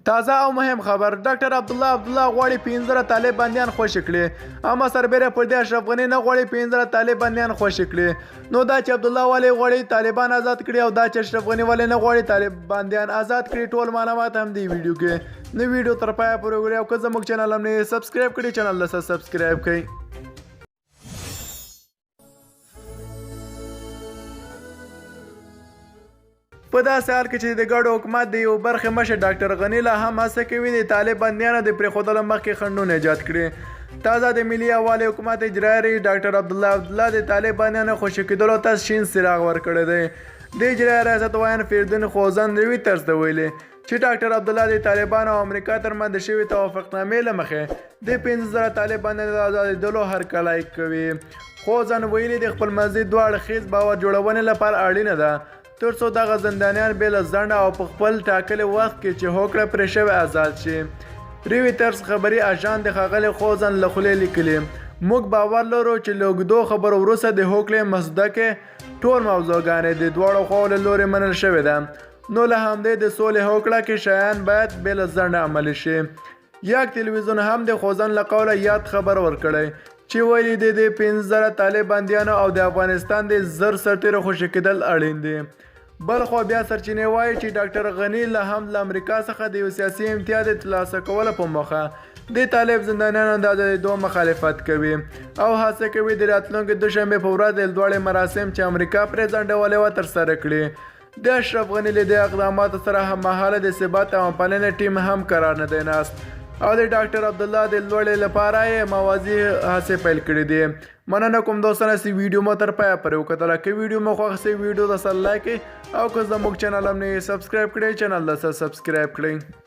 تازه او مهم خبر ډاکټر عبدالله غواړي 15 طالب بنديان خوشي کړي اما سربېره پر دې اشرف غني نه غواړي 15 طالب بنديان خوشي کړي نو دا چې عبدالله والي غواړي طالبان آزاد کړي او دا چې اشرف غني والي نه غواړي طالب بنديان آزاد کړي ټول معلومات هم دی ویډیو کې نو ویډیو تر پایه پورې وګورئ او که زموږ چینل هم نه سبسکرایب کړئ چینل له سبسکرایب کړئ په داسې حال کې چې د ګډو حکومت د یو برخې مشر ډاکټر غني لا هم هڅه کوي د طالب بندیانو د پرېښودلو مخکې خنډونه ایجاد کړي تازه د ملي یووالي حکومت اجرایي رئیس ډاکټر عبدالله د طالب بندیانو خوشي کېدلو ته شین څراغ ورکړی دی د اجرایي ریاست وایان فریدون خوزن رویټرز ته ویلي چې ډاکټر عبدالله د طالبانو او امریکا ترمنځ د شوي توافقنامې له مخې د 15 طالب بندیانو د آزادېدلو هرکلی کوي خوزن ویلي د خپل مزید دوه اړخیز باور جوړونې لپاره اړینه ده تر څو دغه زندانیان بې له ځنډه او په خپل ټاکلي وخت کې چې هوکړه پرې شوې آزاد شي رویټرز خبري اژانس د ښاغلي خوزن له خولې لیکلي موږ باور لرو چې له اوږدو خبرو وروسته د هوکړې مسوده کې ټول موضوعګانې د دواړو خواو له لورې منل شوې ده نو له همدې د سولې هوکړه کې شیان باید بې له ځنډه عملي شي یک تلویزیون هم د خوزن له قوله یاد خبر ورکړی چې ویلي دی د 15 طالب بندیانو او د افغانستان د زر سرتیرو خوشي کېدل اړین دي بل خو بیا سرچینې وایي چې ډاکټر غني له هم له امریکا څخه د یو سیاسي امتیاز د ترلاسه کولو په موخه د طالب زندانیانو د آزادېدو مخالفت کوي او هڅه کوي د راتلونکي دوشنبې په ورځ د دواړو مراسم چې امریکا پرې ځنډولې وه ترسره کړي د اشرف غني له دې اقداماتو سره هممهاله د ثبات او پالنې ټیم هم قرار نه دی ناست او د ډاکټر عبدالله د لوړې لپاره یې موازي هڅې پیل کړي دي مننه کوم دوستانه چې ویډیو مو تر پایه پورې وکتله که ویډیو مو خوښ سي ویډیو ته سره لایک کړئ او که زموږ چینل هم نه سبسکرایب کړئ چینل ته سبسکرایب کړئ